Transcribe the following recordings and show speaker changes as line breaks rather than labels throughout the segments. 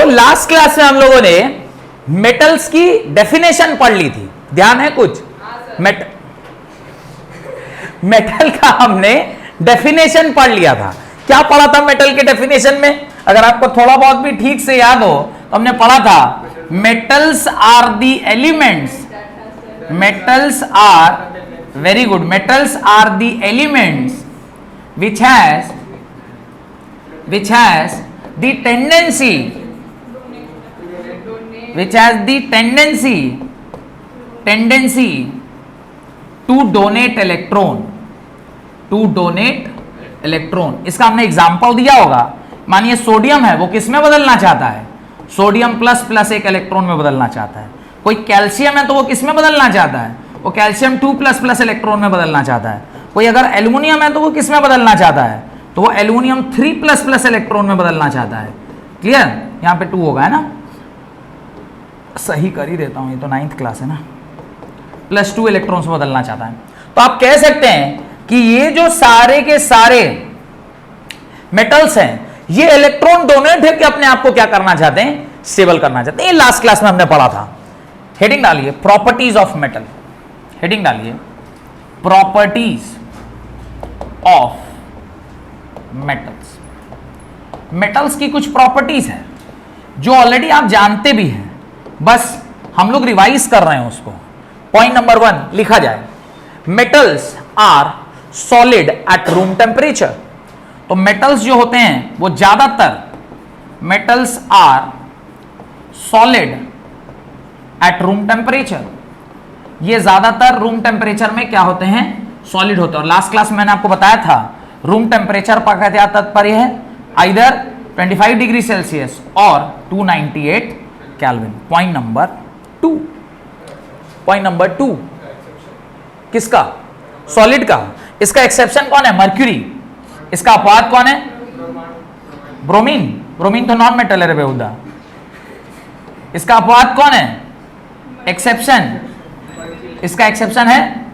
Last class में हम लोगों ने मेटल्स की डेफिनेशन पढ़ ली थी, ध्यान है कुछ? मेटल का हमने डेफिनेशन पढ़ लिया था। क्या पढ़ा था मेटल के डेफिनेशन में? अगर आपको थोड़ा बहुत भी ठीक से याद हो तो हमने पढ़ा था metals are the elements, metals are, very good, metals are the elements which has the tendency, which has the tendency to donate electron, to donate electron। इसका हमने एग्जांपल दिया होगा। मानिए सोडियम है, वो किस में बदलना चाहता है? सोडियम प्लस प्लस एक इलेक्ट्रॉन में बदलना चाहता है। कोई कैल्शियम है तो वो किस में बदलना चाहता है? वो कैल्शियम 2 प्लस प्लस इलेक्ट्रॉन में बदलना चाहता है। कोई अगर एल्युमिनियम है तो वो किस में बदलना चाहता है? तो वो एल्युमिनियम 3 प्लस प्लस इलेक्ट्रॉन में बदलना चाहता है। क्लियर? यहां पे 2 होगा, है ना? सही कर ही देता हूं, ये तो 9th क्लास है ना। +2 इलेक्ट्रॉन्स में बदलना चाहता है। तो आप कह सकते हैं कि ये जो सारे के सारे मेटल्स हैं, ये इलेक्ट्रॉन डोनेट है कि अपने आप को क्या करना चाहते हैं? स्टेबल करना चाहते हैं। ये लास्ट क्लास में हमने पढ़ा था। हेडिंग डालिए प्रॉपर्टीज ऑफ मेटल, हेडिंग डालिए प्रॉपर्टीज ऑफ मेटल्स। मेटल्स की कुछ प्रॉपर्टीज है जो ऑलरेडी आप जानते भी हैं, बस हम लोग रिवाइज कर रहे हैं उसको। पॉइंट नंबर 1 लिखा जाए, metals are solid at room temperature. तो मेटल्स जो होते हैं वो ज्यादातर, metals are solid at room temperature, ये ज्यादातर रूम टेम्परेचर में क्या होते हैं? सॉलिड होते हैं। और लास्ट क्लास में मैंने आपको बताया था रूम टेम्परेचर पर क्या तात्पर्य है? आइदर 25 डिग्री सेल्सियस और 298 kelvin. Point number 2, point number 2 किसका? सॉलिड का। इसका एक्सेप्शन कौन है? मर्क्यूरी। इसका अपवाद कौन है? ब्रोमीन। ब्रोमीन तो नॉन मेटल है रे बेहुदा। इसका अपवाद कौन है? एक्सेप्शन, इसका एक्सेप्शन है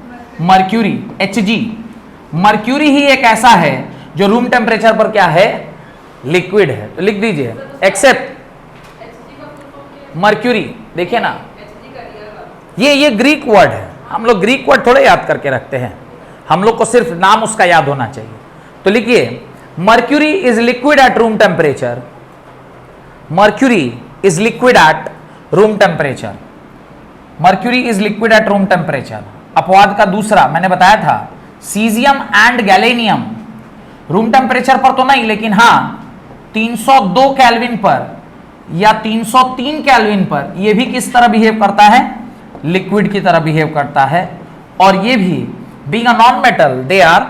मर्क्यूरी, Hg। मर्क्यूरी ही एक ऐसा है जो रूम टेम्परेचर पर क्या है? लिक्विड है। तो लिख दीजिए एक्सेप्ट मर्क्यूरी। देखिए ना, ये ग्रीक वर्ड है। हम लोग ग्रीक वर्ड थोड़े याद करके रखते हैं, हम लोग को सिर्फ नाम उसका याद होना चाहिए। तो लिखिए mercury is liquid at room temperature, mercury is liquid at room temperature, mercury is liquid at room temperature. अपवाद का दूसरा मैंने बताया था सीजियम एंड गैलेनियम, रूम टेम्परेचर पर तो नहीं, लेकिन हां 302 केल्विन पर या 303 केल्विन पर ये भी किस तरह बिहेव करता है? लिक्विड की तरह बिहेव करता है। और ये भी being a non metal, they are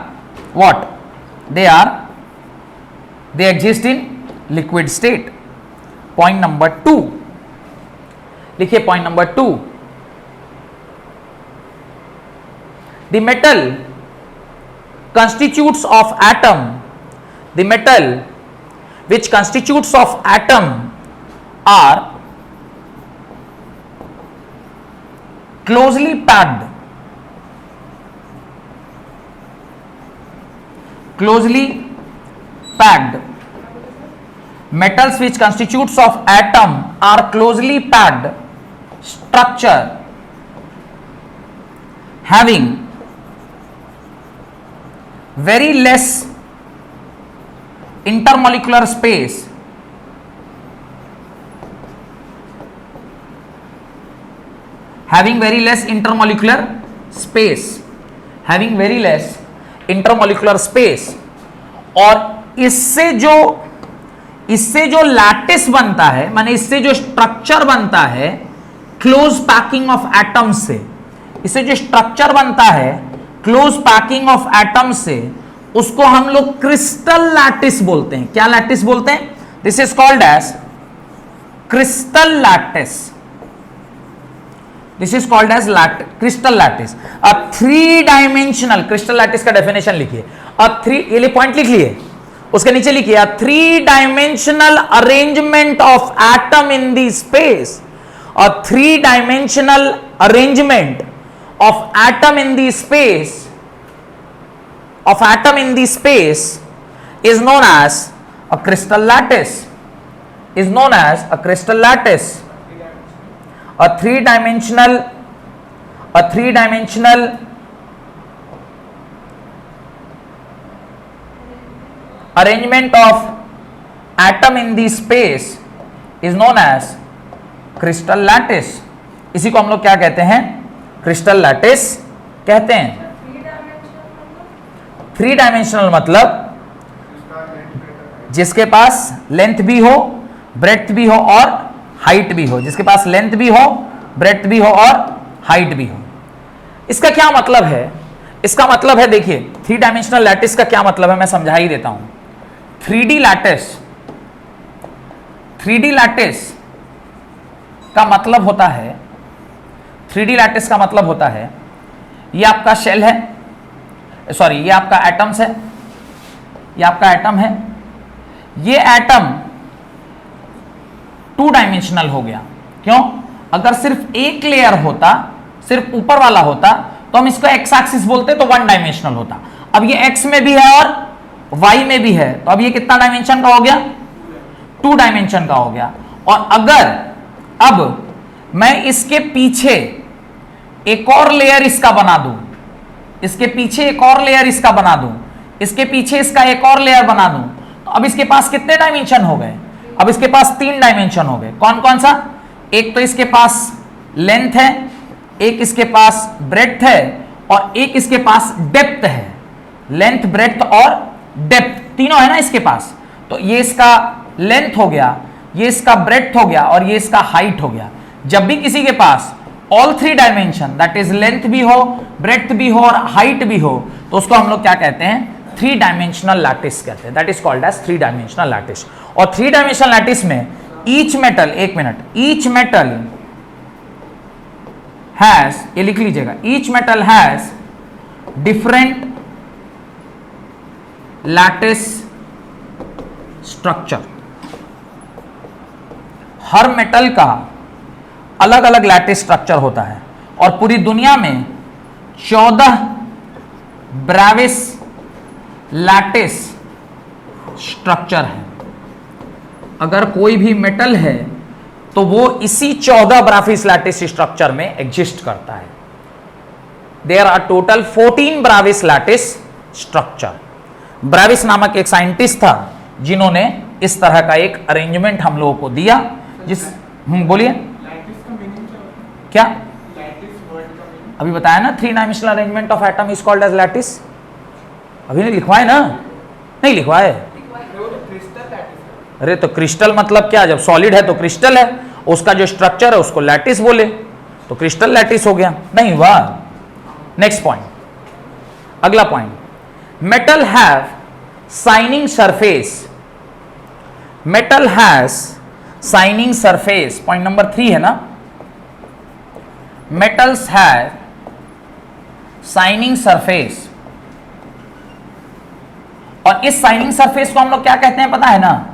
what? They exist in liquid state. Point number 2 लिखिए, point number 2, the metal constitutes of atom, the metal which constitutes of atom are closely packed, closely packed, metals which constitutes of atom are closely packed structure having very less intermolecular space, having very less intermolecular space, having very less intermolecular space। और इससे जो lattice बनता है, माने इससे जो structure बनता है क्लोज पैकिंग ऑफ एटम्स से, इससे जो स्ट्रक्चर बनता है क्लोज पैकिंग ऑफ एटम से, उसको हम लोग क्रिस्टल लैटिस बोलते हैं। क्या लैटिस बोलते हैं? This is called as crystal lattice, this is called as crystal lattice. अब 3 डायमेंशनल क्रिस्टल लैटिस का डेफिनेशन लिखिए। अब 3, ये पॉइंट लिख लिए, उसके नीचे लिखिए 3 dimensional arrangement of atom in the space. और 3 dimensional arrangement of atom in the space, of atom in the space is known as a crystal lattice, is known as a crystal lattice. A three-dimensional arrangement of atom in the space is known as crystal lattice. इसी को हम लोग क्या कहते हैं? Crystal lattice कहते हैं। Three dimensional मतलब जिसके पास लेंथ भी हो, ब्रेड्थ भी हो और हाइट भी हो, जिसके पास लेंथ भी हो, ब्रेड्थ भी हो और हाइट भी हो। इसका क्या मतलब है? इसका मतलब है, देखिए, थ्री डायमेंशनल लैटिस का क्या मतलब है मैं समझा ही देता हूं। 3D लैटिस का मतलब होता है, 3D लैटिस का मतलब होता है, ये आपका शेल है, सॉरी ये आपका एटम्स है, ये आपका एटम है, ये एटम 2 डायमेंशनल हो गया। क्यों? अगर सिर्फ एक लेयर होता, सिर्फ ऊपर वाला होता, तो हम इसको एक्स एक्सिस बोलते तो 1 डायमेंशनल होता। अब ये एक्स में भी है और वाई में भी है, तो अब ये कितना डायमेंशन का हो गया? 2 डायमेंशन का हो गया। और अगर अब मैं इसके पीछे एक और लेयर इसका बना दूं, इसके पीछे एक और लेयर इसका बना दूं, इसके पीछे इसका एक और लेयर बना दूं, तो अब इसके पास कितने डायमेंशन हो गए? अब इसके पास 3 डायमेंशन हो गए। कौन कौन सा? एक तो इसके पास लेंथ है, एक इसके पास ब्रेड्थ है और एक इसके पास डेप्थ है। लेंथ, ब्रेड्थ और डेप्थ तीनों है ना इसके पास। तो ये इसका लेंथ हो गया, ये इसका ब्रेड्थ हो गया और ये इसका हाइट हो गया। जब भी किसी के पास all 3 dimension, that is length भी हो, ब्रेड्थ भी हो और हाइट भी हो, तो उसको हम लोग क्या कहते हैं? 3 डायमेंशनल लैटिस कहते हैं। That is called as 3 dimensional lattice. और 3 डायमेंशनल लैटिस में ईच मेटल, एक मिनट, ईच मेटल हैज, ये लिख लीजिएगा, each metal has different lattice structure. हर मेटल का अलग अलग लैटिस स्ट्रक्चर होता है और पूरी दुनिया में 14 ब्राविस लैटिस स्ट्रक्चर है। अगर कोई भी मेटल है तो वो इसी 14 ब्राविस लैटिस स्ट्रक्चर में एग्जिस्ट करता है। There are total 14 Bravais lattice structure. Bravais नामक एक साइंटिस्ट था जिन्होंने इस तरह का एक अरेंजमेंट हम लोगों को दिया। जिस बोलिए क्या अभी बताया ना, 3 dimensional arrangement of atom is called as lattice. अभी नहीं लिखवाए ना? नहीं लिखवाए। अरे तो क्रिस्टल मतलब क्या? जब सॉलिड है तो क्रिस्टल है, उसका जो स्ट्रक्चर है उसको लैटिस बोले तो क्रिस्टल लैटिस हो गया। नहीं हुआ। नेक्स्ट पॉइंट, अगला point, metal have shining surface. Metal has shining surface, point number 3 है ना। मेटल्स हैव शाइनिंग सरफेस, और इस शाइनिंग सरफेस को हम लोग क्या कहते हैं पता है ना?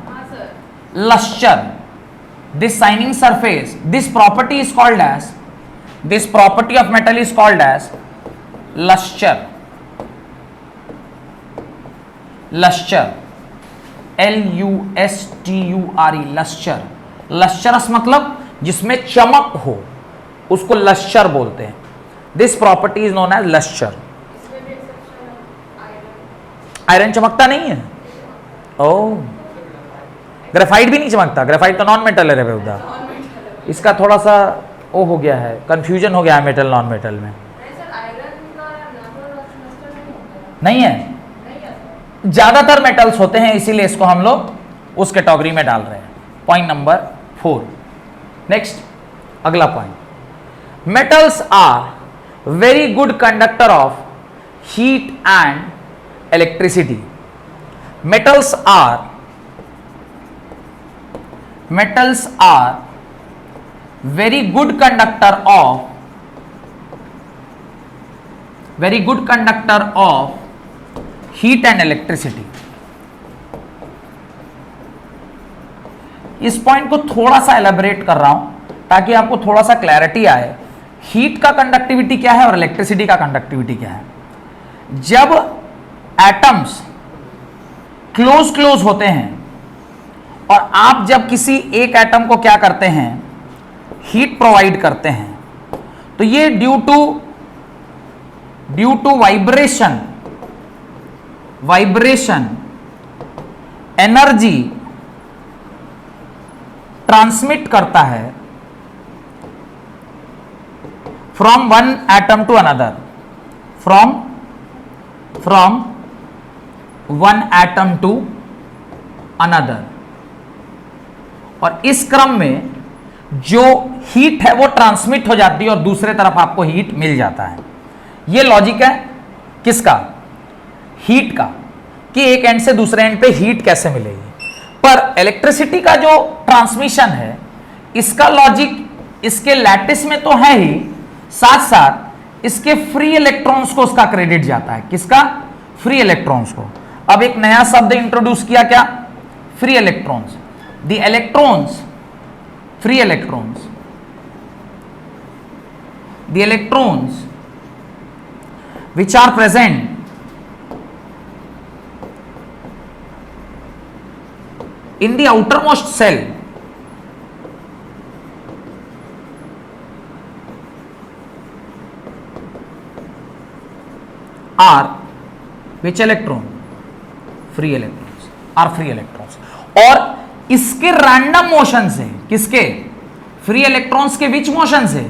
Lustre. This shining surface, this property is called as, this property of metal is called as lustre. Lustre, LUSTURE, lustre. Lustrous मतलब जिसमें चमक हो, उसको लस्टर बोलते हैं। This property is known as lustre. Iron चमकता नहीं है? ओह, ग्रेफाइट भी नहीं चमकता? ग्रेफाइट तो नॉन मेटल है बेहुदा। इसका थोड़ा सा वो हो गया है, कंफ्यूजन हो गया है मेटल नॉन मेटल में। नहीं है, ज्यादातर मेटल्स होते हैं, इसीलिए इसको हम लोग उस कैटेगरी में डाल रहे हैं। Point number 4। नेक्स्ट, अगला point, metals are very good conductor of heat and electricity. मेटल्स आर very good conductor of heat and electricity। इस पॉइंट को थोड़ा सा एलेबरेट कर रहा हूं ताकि आपको थोड़ा सा क्लैरिटी आए। हीट का कंडक्टिविटी क्या है और इलेक्ट्रिसिटी का कंडक्टिविटी क्या है। जब एटम्स क्लोज होते हैं और आप जब किसी एक एटम को क्या करते हैं, हीट प्रोवाइड करते हैं, तो ये due to vibration energy transmit करता है from one atom to another, from one atom to another, और इस क्रम में जो हीट है वो ट्रांसमिट हो जाती है और दूसरे तरफ आपको हीट मिल जाता है। ये लॉजिक है किसका, हीट का, कि एक एंड से दूसरे एंड पे हीट कैसे मिलेगी। पर इलेक्ट्रिसिटी का जो ट्रांसमिशन है, इसका लॉजिक इसके लैटिस में तो है ही, साथ साथ इसके फ्री इलेक्ट्रॉन्स को उसका क्रेडिट जाता है। किसका, फ्री इलेक्ट्रॉन्स को। अब एक नया शब्द इंट्रोड्यूस किया, क्या, free electrons. The electrons, free electrons, the electrons which are present in the outermost cell are which electron, free electrons, are free electrons। और इसके रैंडम मोशन से, किसके, फ्री इलेक्ट्रॉन्स के विच मोशन से,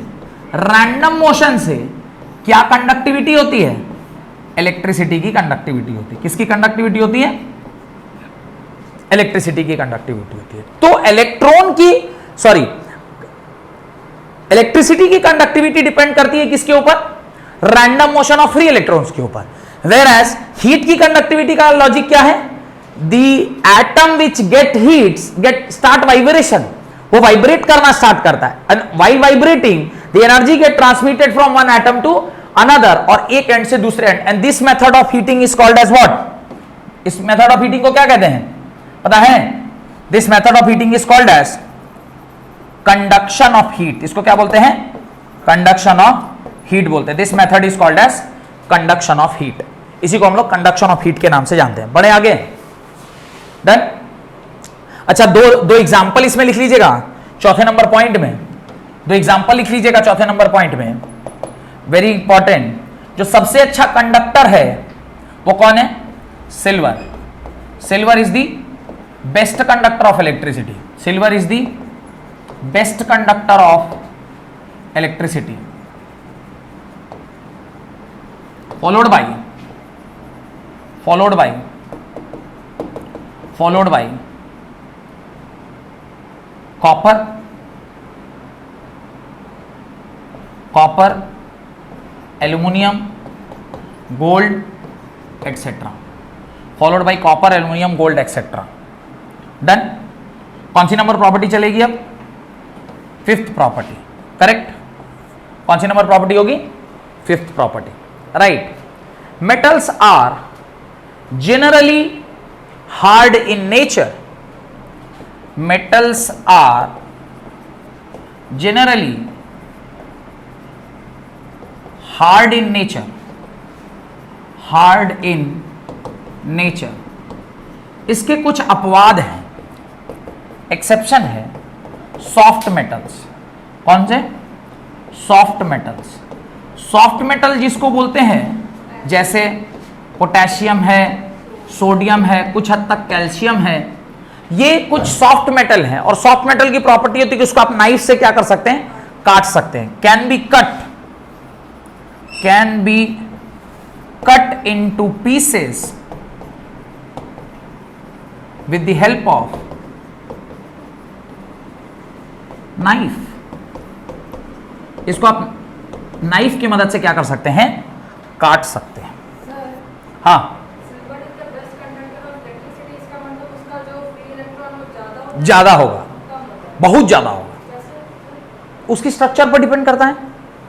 रैंडम मोशन से क्या कंडक्टिविटी होती है, इलेक्ट्रिसिटी की कंडक्टिविटी होती है। किसकी कंडक्टिविटी होती है, इलेक्ट्रिसिटी की कंडक्टिविटी होती है। तो इलेक्ट्रॉन की, सॉरी, इलेक्ट्रिसिटी की कंडक्टिविटी डिपेंड करती है किसके ऊपर, random motion of free electrons के ऊपर। वेयर एज हीट की कंडक्टिविटी का लॉजिक क्या है, the atom which get start vibration, वो वाइब्रेट करना स्टार्ट करता है, and while vibrating the energy get transmitted from one atom to another, और एक एंड से दूसरे end, and this method of heating is called as what. इस method of heating को क्या कहते हैं पता है, this method of heating is called as conduction of heat. इसको क्या बोलते हैं, कंडक्शन ऑफ हीट बोलते हैं। This method is called as conduction of heat. इसी को हम लोग कंडक्शन ऑफ हीट के नाम से जानते हैं। बढ़े आगे, डन। अच्छा, दो एग्जांपल इसमें लिख लीजिएगा चौथे नंबर पॉइंट में, दो एग्जांपल लिख लीजिएगा चौथे नंबर पॉइंट में, वेरी इंपॉर्टेंट। जो सबसे अच्छा कंडक्टर है वो कौन है, silver. Silver is the best conductor of electricity, silver is the best conductor of electricity, followed by copper, aluminum, gold, etc. Followed by copper, aluminum, gold, etc. Done. कौन सी number property चलेगी अब, fifth property, correct. कौन सी number property होगी, fifth property, right. Metals are generally hard in nature, metals are generally hard in nature, hard in nature। इसके कुछ अपवाद हैं, एक्सेप्शन है, सॉफ्ट मेटल्स। कौन से, सॉफ्ट मेटल्स। सॉफ्ट मेटल जिसको बोलते हैं, जैसे पोटेशियम है, सोडियम है, कुछ हद तक कैल्शियम है, ये कुछ सॉफ्ट मेटल है। और सॉफ्ट मेटल की प्रॉपर्टी होती है कि उसको आप नाइफ से क्या कर सकते हैं, काट सकते हैं। Can be cut into pieces with the help of knife. इसको आप नाइफ की मदद से क्या कर सकते हैं, काट सकते हैं। हाँ, ज्यादा होगा, बहुत ज्यादा होगा, उसकी स्ट्रक्चर पर डिपेंड करता है।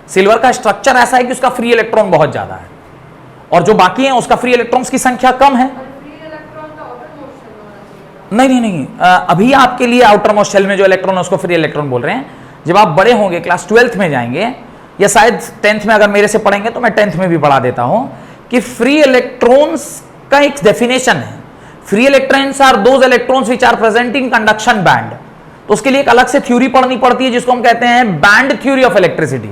सिल्वर का स्ट्रक्चर ऐसा है कि उसका फ्री इलेक्ट्रॉन बहुत ज्यादा है, और जो बाकी है उसका फ्री इलेक्ट्रॉन्स की संख्या कम है। नहीं, अभी आपके लिए आउटर मोस्ट शेल में जो इलेक्ट्रॉन है उसको फ्री इलेक्ट्रॉन बोल रहे हैं। जब आप बड़े होंगे, क्लास 12th में जाएंगे, या शायद 10th में अगर मेरे से पढ़ेंगे तो मैं 10th में भी पढ़ा देता हूं कि फ्री इलेक्ट्रॉन्स का एक डेफिनेशन है। Free electrons are those electrons which are present in conduction band. तो उसके लिए एक अलग से थ्योरी पढ़नी पड़ती है जिसको हम कहते हैं बैंड थ्योरी ऑफ इलेक्ट्रिसिटी।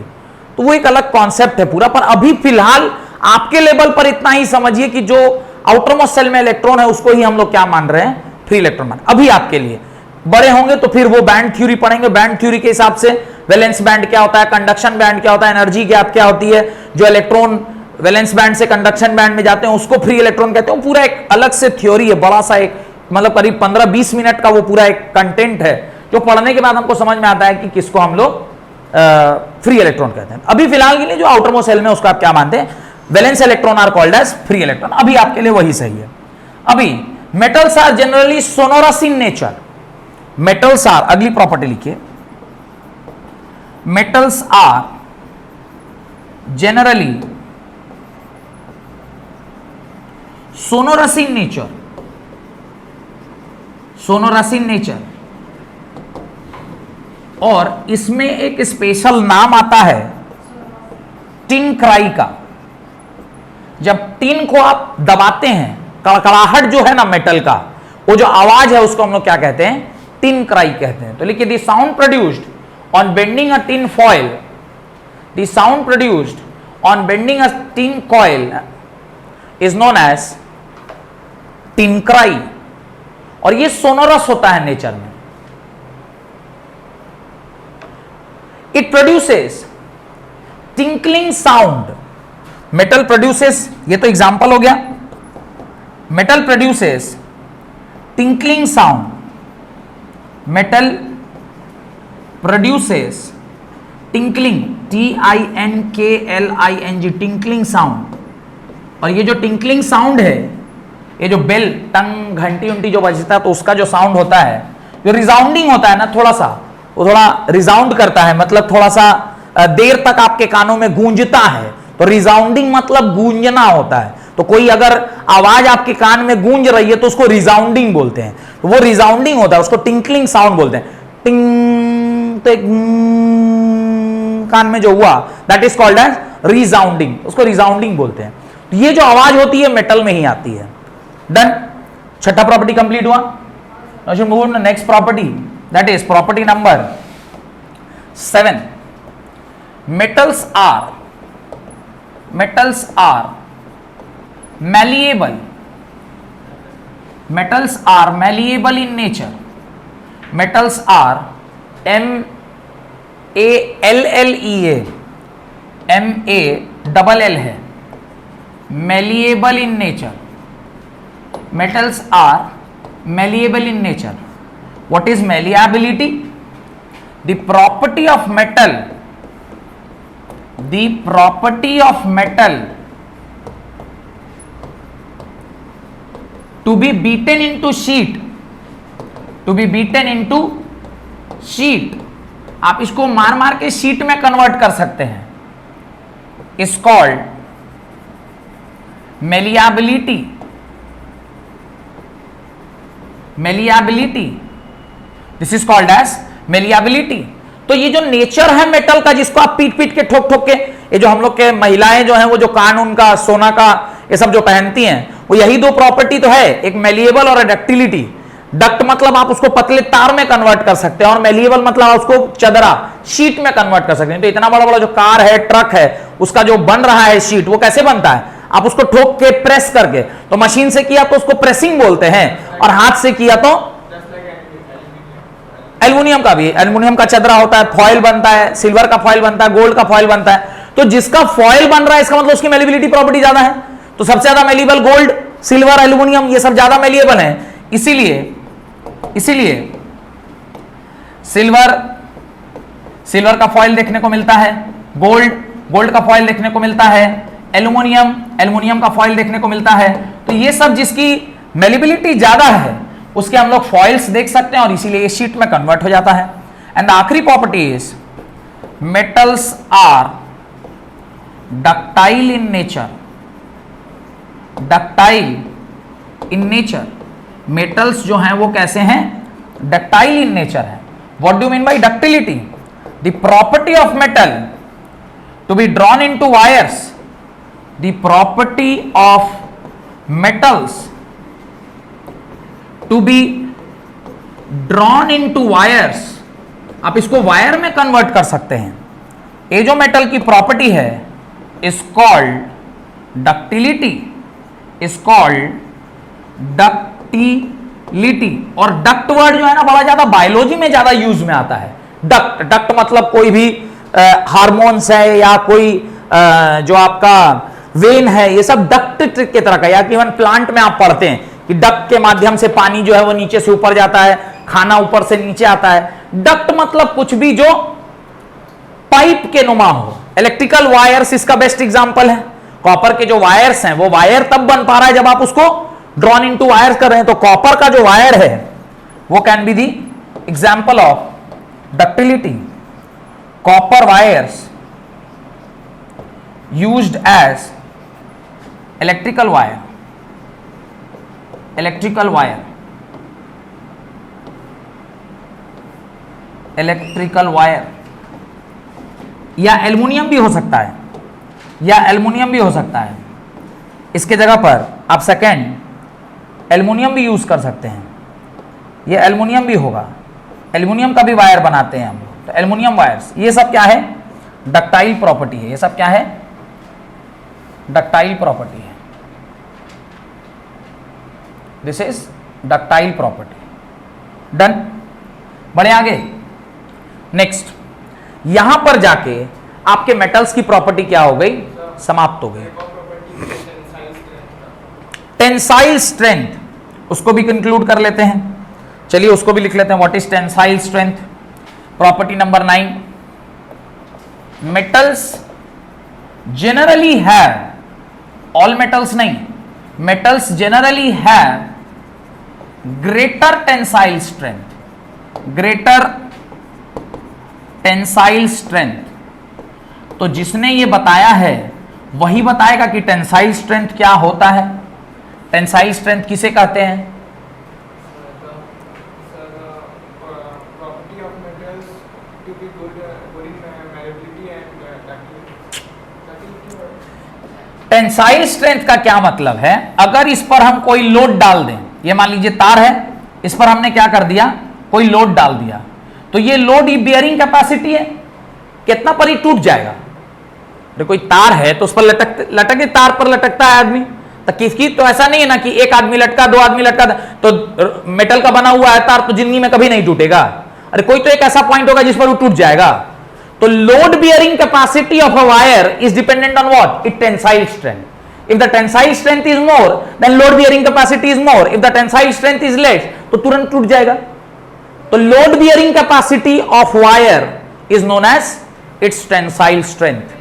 तो वो एक अलग कॉन्सेप्ट है पूरा, पर अभी फिलहाल आपके लेवल पर इतना ही समझिए कि जो आउटर मोस्ट सेल में इलेक्ट्रॉन है उसको ही हम लोग क्या मान रहे हैं, फ्री इलेक्ट्रॉन मान। अभी आपके लिए बड़े होंगे तो फिर वो बैंड थ्योरी पढ़ेंगे, बैंड थ्योरी के हिसाब से वैलेंस बैंड क्या होता है, कंडक्शन बैंड क्या होता है, एनर्जी गैप क्या होती है, जो इलेक्ट्रॉन वैलेंस बैंड से कंडक्शन बैंड में जाते हैं उसको फ्री इलेक्ट्रॉन कहते हैं। पूरा एक अलग से थ्योरी है, बड़ा सा एक मतलब करीब 15-20 मिनट का वो पूरा एक कंटेंट है जो पढ़ने के बाद हमको समझ में आता है कि किसको हम लोग फ्री इलेक्ट्रॉन कहते हैं। अभी फिलहाल के लिए जो आउटर मोस्ट सेल में उसको आप क्या मानते हैं, valence electron are called as free electron. अभी आपके लिए वही सही है। अभी metals are generally sonorous in nature. Metals are, अगली प्रॉपर्टी लिखिए, metals are generally sonorous in nature, sonorous in nature. और इसमें एक स्पेशल नाम आता है टिन क्राई का। जब टिन को आप दबाते हैं, कड़कड़ाहट जो है ना मेटल का, वो जो आवाज है उसको हम लोग क्या कहते हैं, टिन क्राई कहते हैं। तो लिखिए, the sound produced on bending a tin foil, the sound produced on bending a tin coil is known as tin cry. और ये सोनोरस होता है नेचर में। It produces tinkling sound. Metal produces, ये तो एग्जांपल हो गया, metal produces tinkling sound, metal produces tinkling, TINKLING, tinkling sound. और ये जो टिंकलिंग साउंड है, ये जो बेल, टंग, घंटी उंटी जो बजता है तो उसका जो साउंड होता है, जो रिसाउंडिंग होता है ना, थोड़ा सा वो थोड़ा रिसाउंड करता है, मतलब थोड़ा सा देर तक आपके कानों में गूंजता है। तो रिसाउंडिंग मतलब गूंजना होता है। तो कोई अगर आवाज आपके कान में गूंज रही है तो उसको रिसाउंडिंग बोलते हैं। तो वो रिसाउंडिंग होता है, उसको टिंकलिंग साउंड बोलते हैं। टिंग, तो एक कान में जो हुआ, that is called as resounding, उसको रिसाउंडिंग बोलते हैं। तो ये जो आवाज होती है मेटल में ही आती है। डन, छठा प्रॉपर्टी कंप्लीट हुआ। Now should move on to next property, that is property number 7। metals are malleable, metals are malleable in nature, metals are MALLEA है, malleable in nature, metals are malleable in nature. What is malleability? The property of metal, the property of metal to be beaten into sheet, to be beaten into sheet, आप इसको मार मार के sheet में convert कर सकते हैं, is called malleability, malleability, this is called as malleability। तो ये जो नेचर है मेटल का, जिसको आप पीट पीट के ठोक ठोक के, ये जो हम लोग के महिलाएं जो हैं वो जो कान उनका सोना का ये सब जो पहनती हैं, वो यही दो प्रॉपर्टी तो है, एक मेलिएबल और डक्टिलिटी। डक्ट मतलब आप उसको पतले तार में कन्वर्ट कर सकते हैं, और मेलिएबल मतलब आप उसको चदरा शीट में कन्वर्ट कर सकते हैं। तो इतना बड़ा बड़ा जो कार है, ट्रक है, उसका जो बन रहा है शीट, वो कैसे बनता है, आप उसको ठोक के प्रेस करके, तो मशीन से किया तो उसको प्रेसिंग बोलते हैं, और हाथ से किया तो एल्युमिनियम का भी, एल्युमिनियम का चदरा होता है, फॉयल बनता है, सिल्वर का फॉयल बनता है, गोल्ड का फॉयल बनता है। तो जिसका फॉयल बन रहा है इसका मतलब उसकी मेलिबिलिटी प्रॉपर्टी ज्यादा है। तो सबसे ज्यादा मेलिएबल गोल्ड, सिल्वर, एल्युमिनियम, ये सब ज्यादा मेलिएबल है। इसीलिए सिल्वर का फॉयल देखने को मिलता है, गोल्ड का फॉयल देखने को मिलता है, एल्युमिनियम का फॉयल देखने को मिलता है। तो ये सब जिसकी मेलिबिलिटी ज्यादा है उसके हम लोग फॉइल्स देख सकते हैं, और इसीलिए ये शीट में कन्वर्ट हो जाता है। एंड द आखिरी property is metals are ductile in nature, ductile in nature. Metals जो हैं वो कैसे हैं, डक्टाइल इन नेचर है। What do mean by ductility? The property of metal to be drawn into wires, the property of metals to be drawn into wires, आप इसको wire में convert कर सकते हैं। ये जो मेटल की प्रॉपर्टी है is called ductility, is called ductility. और डक्ट वर्ड जो है ना बड़ा ज्यादा बायोलॉजी में ज्यादा यूज में आता है। डक्ट, डक्ट मतलब कोई भी हार्मोन्स है या कोई जो आपका वेन है, ये सब डक्ट की तरह का, या कि इवन प्लांट में आप पढ़ते हैं कि डक्ट के माध्यम से पानी जो है वो नीचे से ऊपर जाता है, खाना ऊपर से नीचे आता है। डक्ट मतलब कुछ भी जो पाइप के नुमा हो। इलेक्ट्रिकल वायर्स इसका बेस्ट एग्जांपल है। कॉपर के जो वायर्स हैं वो वायर तब बन पा रहा है जब आप उसको ड्रॉन इनटू वायर्स कर रहे हैं। तो कॉपर का जो वायर है वो can be the example of ductility. Copper wires used as electrical wire, electrical wire, electrical wire, या एल्युमिनियम भी हो सकता है, या एल्युमिनियम भी हो सकता है। इसके जगह पर आप सेकेंड एल्युमिनियम भी यूज कर सकते हैं। ये एल्युमिनियम भी होगा, एल्युमिनियम का भी वायर बनाते हैं हम लोग। तो एल्युमिनियम वायर्स, ये सब क्या है? डक्टाइल प्रॉपर्टी है। ये सब क्या है? डक्टाइल प्रॉपर्टी है। This is ductile property. Done. बढ़े आगे। नेक्स्ट, यहां पर जाके आपके मेटल्स की प्रॉपर्टी क्या हो गई? समाप्त हो गई। टेंसाइल स्ट्रेंथ, उसको भी कंक्लूड कर लेते हैं। चलिए उसको भी लिख लेते हैं। What is tensile strength? Property number 9, metals generally have, all metals नहीं, metals generally have greater tensile strength, greater tensile strength. तो जिसने ये बताया है वही बताएगा कि टेंसाइल स्ट्रेंथ क्या होता है। टेंसाइल स्ट्रेंथ किसे कहते हैं? टेंसाइल स्ट्रेंथ का क्या मतलब है? अगर इस पर हम कोई लोड डाल दें, ये मान लीजिए तार है, इस पर हमने क्या कर दिया? कोई लोड डाल दिया, तो ये लोड ही बियरिंग कैपेसिटी है, कितना पर ही टूट जाएगा। तो कोई तार है तो उस पर लटके तार पर लटकता है आदमी, तो किसकी तो ऐसा नहीं है ना कि एक आदमी लटका, दो आदमी लटका, तो मेटल का बना हुआ है तार तो जिंदगी में कभी नहीं टूटेगा। अरे कोई तो एक ऐसा पॉइंट होगा जिस पर वो टूट जाएगा। तो load bearing capacity of a wire is dependent on what? It tensile strength. If the tensile strength is more then load bearing capacity is more, if the tensile strength is less तो तुरंत टूट जाएगा। तो load bearing capacity of wire is known as its tensile strength.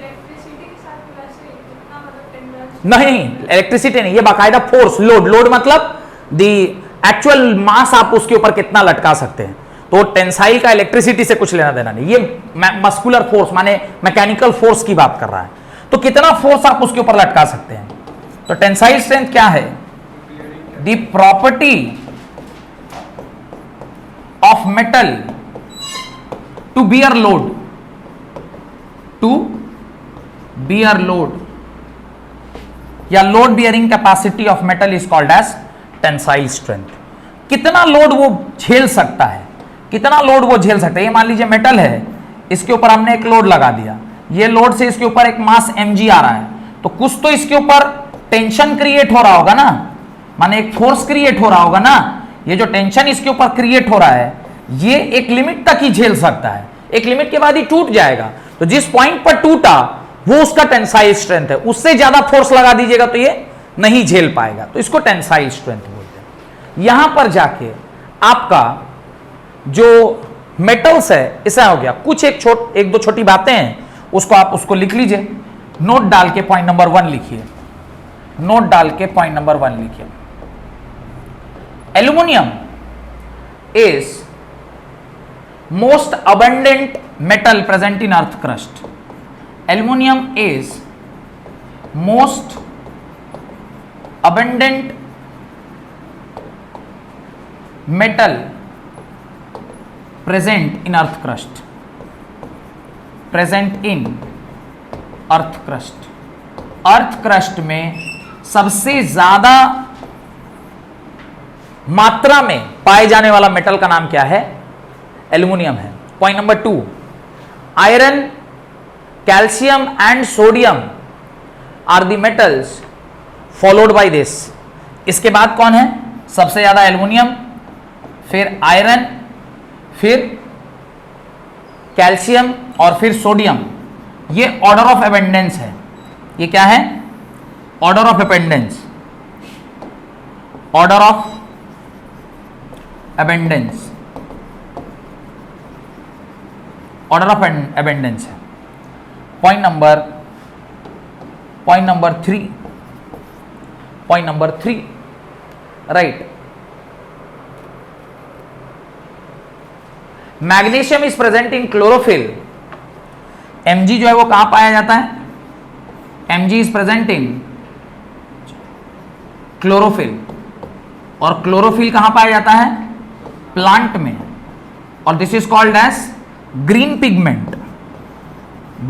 नहीं, electricity नहीं, ये बाकायदा force, load. Load मतलब द एक्चुअल मास, आप उसके ऊपर कितना लटका सकते हैं। तो टेंसाइल का इलेक्ट्रिसिटी से कुछ लेना देना नहीं, ये मस्कुलर फोर्स माने मैकेनिकल फोर्स की बात कर रहा है। तो कितना फोर्स आप उसके ऊपर लटका सकते हैं। तो टेंसाइल स्ट्रेंथ क्या है? The property of metal to bear load, to bear load, या load bearing capacity of metal is called as tensile strength. कितना लोड वो झेल सकता है, कितना लोड वो झेल सकता है। ये मान लीजिए मेटल है, इसके ऊपर हमने एक लोड लगा दिया, ये लोड से इसके ऊपर एक मास mg आ रहा है, तो कुछ तो इसके ऊपर टेंशन क्रिएट हो रहा होगा ना, माने एक फोर्स क्रिएट हो रहा होगा ना। ये जो टेंशन इसके ऊपर क्रिएट हो रहा है ये एक लिमिट तक ही झेल सकता है, एक लिमिट के बाद ही टूट जाएगा। तो जिस पॉइंट पर टूटा वो उसका टेंसाइल स्ट्रेंथ है, उससे ज्यादा फोर्स लगा दीजिएगा तो ये नहीं झेल पाएगा, तो इसको टेंसाइल स्ट्रेंथ बोलते हैं। यहां पर जाके आपका जो मेटल्स है ऐसा हो गया। कुछ एक दो छोटी बातें हैं, उसको आप उसको लिख लीजिए, नोट डाल के पॉइंट नंबर 1 लिखिए, नोट डाल के पॉइंट नंबर 1 लिखिए। Aluminium is most abundant metal present in earth crust. Aluminium is most abundant metal present in earth crust, present in earth crust। Earth crust में सबसे ज्यादा मात्रा में पाए जाने वाला मेटल का नाम क्या है? एल्यूमिनियम है। Point number 2, iron, calcium and sodium are the metals followed by this. इसके बाद कौन है? सबसे ज्यादा एल्यूमिनियम, फिर आयरन, फिर कैल्शियम और फिर सोडियम। ये ऑर्डर ऑफ अबेंडेंस है। ये क्या है? Order of abundance, order of abundance, order of abundance है। Point number 3, right. Magnesium is present in chlorophyll. Mg जो है वो कहां पाया जाता है? Mg is present in chlorophyll, और क्लोरोफिल कहां पाया जाता है? प्लांट में, और this is called as green pigment.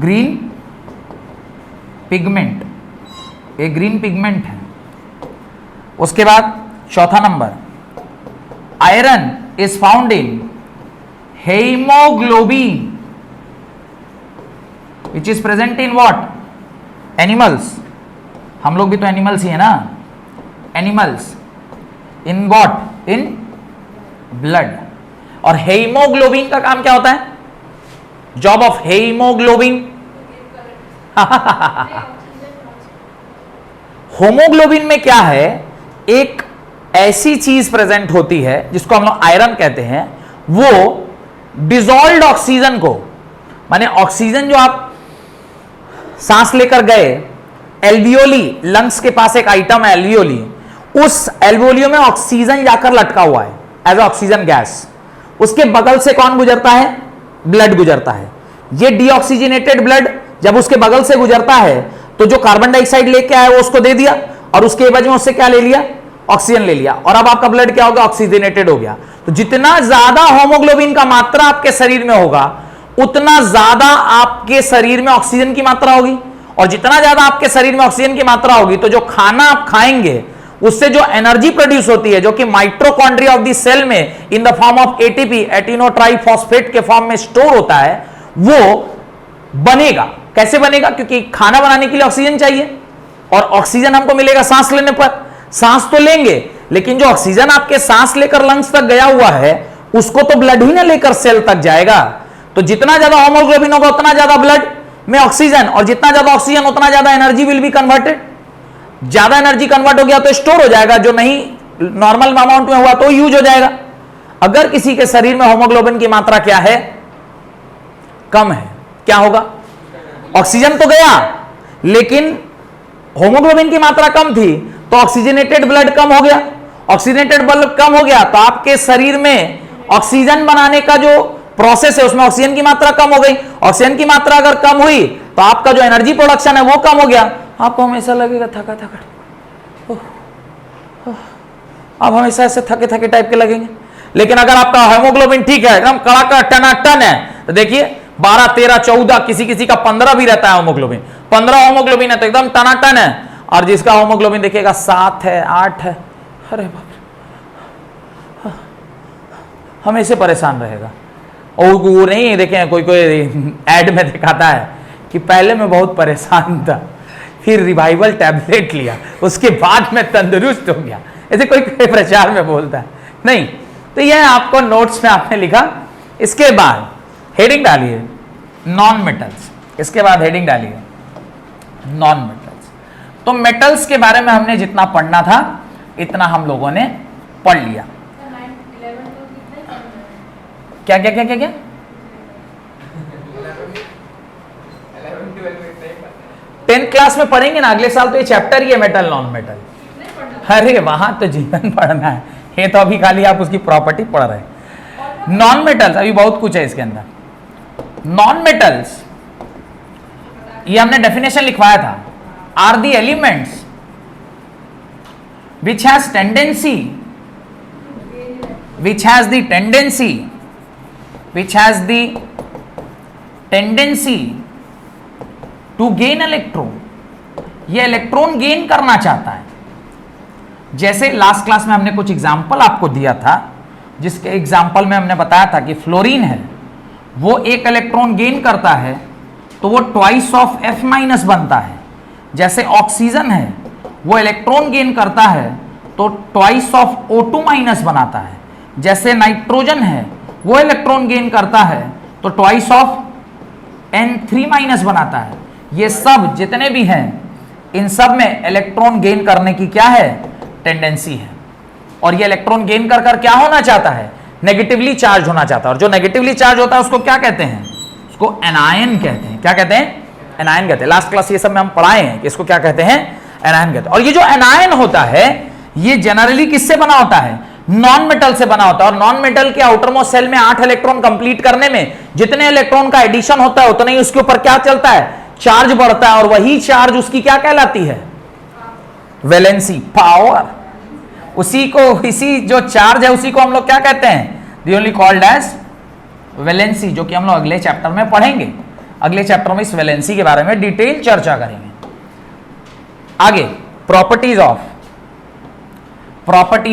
Green pigment, ये ग्रीन पिगमेंट है। उसके बाद चौथा number, iron is found in haemoglobin which is present in what? Animals. हम लोग भी तो एनिमल्स ही है ना। Animals in what? In blood. और हेमोग्लोबिन का काम क्या होता है? जॉब ऑफ हेमोग्लोबिन, होमोग्लोबिन में क्या है? एक ऐसी चीज प्रेजेंट होती है जिसको हम लोग आयरन कहते हैं। वो डिसॉल्व्ड ऑक्सीजन को, माने ऑक्सीजन जो आप सांस लेकर गए, एल्वियोली, लंग्स के पास एक आइटम है एल्वियोली, उस एल्वियोलियो में ऑक्सीजन जाकर लटका हुआ है एज ऑक्सीजन गैस। उसके बगल से कौन गुजरता है? ब्लड गुजरता है। ये डीऑक्सीजनेटेड ब्लड जब उसके बगल से गुजरता है तो जो कार्बन डाइऑक्साइड लेके आया वो उसको दे दिया, और उसके एवज में उससे क्या ले लिया? ऑक्सीजन ले लिया, और अब आपका ब्लड क्या हो गया? ऑक्सीजनेटेड हो गया। तो जितना ज्यादा होमोग्लोबिन का मात्रा आपके शरीर में होगा उतना ज्यादा आपके शरीर में ऑक्सीजन की मात्रा होगी, और जितना ज्यादा आपके शरीर में ऑक्सीजन की मात्रा होगी तो जो खाना आप खाएंगे उससे जो एनर्जी प्रोड्यूस होती है, जो कि माइटोकॉन्ड्रिया ऑफ द सेल में in the form of ATP, adenosine triphosphate के फॉर्म में स्टोर होता है, वो बनेगा। कैसे बनेगा? क्योंकि खाना बनाने के लिए ऑक्सीजन चाहिए, और ऑक्सीजन हमको मिलेगा सांस लेने पर। सांस तो लेंगे, लेकिन जो ऑक्सीजन आपके सांस लेकर लंग्स तक गया हुआ है उसको तो ब्लड ही ना लेकर सेल तक जाएगा। तो जितना ज्यादा होमोग्लोबिन होगा उतना ज्यादा ब्लड में ऑक्सीजन, और जितना ज्यादा ऑक्सीजन उतना ज्यादा एनर्जी विल बी कन्वर्टेड। ज्यादा एनर्जी कन्वर्ट हो गया तो स्टोर हो जाएगा, जो नहीं नॉर्मल अमाउंट में हुआ तो यूज हो जाएगा। अगर किसी के शरीर में होमोग्लोबिन की मात्रा क्या है? कम है, क्या होगा? ऑक्सीजन तो गया लेकिन होमोग्लोबिन की मात्रा कम थी, तो ऑक्सीजनेटेड ब्लड कम हो गया। ऑक्सीजनेटेड ब्लड कम हो गया तो आपके शरीर में ऑक्सीजन बनाने का जो प्रोसेस है उसमें ऑक्सीजन की मात्रा कम हो गई। ऑक्सीजन की मात्रा अगर कम हुई तो आपका जो एनर्जी प्रोडक्शन है वो कम हो गया। आपको हमेशा लगेगा थका थका, आप हमेशा ऐसे थके थके टाइप के लगेंगे। लेकिन अगर आपका हेमोग्लोबिन ठीक है, एकदम कड़ाका टनाटन है, तो देखिए 12, 13, 14, किसी किसी का 15 भी रहता है होमोग्लोबिन। 15 होमोग्लोबिन है तो एकदम टनाटन है, और जिसका होमोग्लोबिन देखिएगा 7 है, 8 है, अरे बाप रे, हमेशा परेशान रहेगा। और वो नहीं देखें, कोई कोई ऐड में दिखाता है कि पहले मैं बहुत परेशान था, फिर रिवाइवल टैबलेट लिया, उसके बाद मैं तंदुरुस्त हो गया, ऐसे कोई कोई प्रचार में बोलता है। नहीं, तो यह आपको नोट्स में आपने लिखा। इसके बाद हेडिंग डालिए नॉन मेटल्स। इसके बाद हेडिंग डालिए नॉन मेटल्स। तो मेटल्स के बारे में हमने जितना पढ़ना था इतना हम लोगों ने पढ़ लिया। क्या क्या क्या क्या क्या 10th क्लास में पढ़ेंगे ना, अगले साल तो ये चैप्टर ही है मेटल नॉन मेटल। अरे वहां तो जीवन पढ़ना है, ये तो अभी खाली आप उसकी प्रॉपर्टी पढ़ रहे हैं। नॉन मेटल्स अभी बहुत कुछ है इसके अंदर। नॉन मेटल्स ये हमने डेफिनेशन लिखवाया था, are the elements which has tendency to gain electron. ये इलेक्ट्रॉन गेन करना चाहता है। जैसे लास्ट क्लास में हमने कुछ एग्जाम्पल आपको दिया था, जिसके एग्जाम्पल में हमने बताया था कि फ्लोरीन है वो एक इलेक्ट्रॉन गेन करता है तो वो ट्वाइस ऑफ F माइनस बनता है। जैसे ऑक्सीजन है वो इलेक्ट्रॉन गेन करता है तो ट्वाइस ऑफ O2 माइनस बनाता है। जैसे नाइट्रोजन है वो इलेक्ट्रॉन गेन करता है तो ट्वाइस ऑफ N3 माइनस बनाता है। ये सब जितने भी हैं इन सब में इलेक्ट्रॉन गेन करने की क्या है, टेंडेंसी है। और ये इलेक्ट्रॉन गेन कर कर क्या होना चाहता है, नेगेटिवली चार्ज होना चाहता है। और जो नेगेटिवली चार्ज होता है उसको क्या कहते हैं, उसको एनायन कहते हैं। क्या कहते हैं, एनायन कहते हैं। लास्ट क्लास ये सब में हम पढ़ाए हैं कि इसको क्या कहते हैं, एनायन कहते हैं। और ये जो एनायन होता है ये जनरली किससे बना होता है, नॉन मेटल से बना होता है। और नॉन मेटल के आउटर मोस्ट शेल में 8 इलेक्ट्रॉन कंप्लीट करने में जितने इलेक्ट्रॉन का एडिशन होता है उतना ही उसके ऊपर क्या चलता है, चार्ज बढ़ता है। और वही चार्ज उसकी क्या कहलाती है, वैलेंसी पावर। उसी को, इसी जो चार्ज है उसी को हम लोग क्या कहते हैं, the only called as valency, जो कि हम लोग अगले चैप्टर में पढ़ेंगे। अगले चैप्टर में इस वैलेंसी के बारे में डिटेल चर्चा करेंगे। आगे properties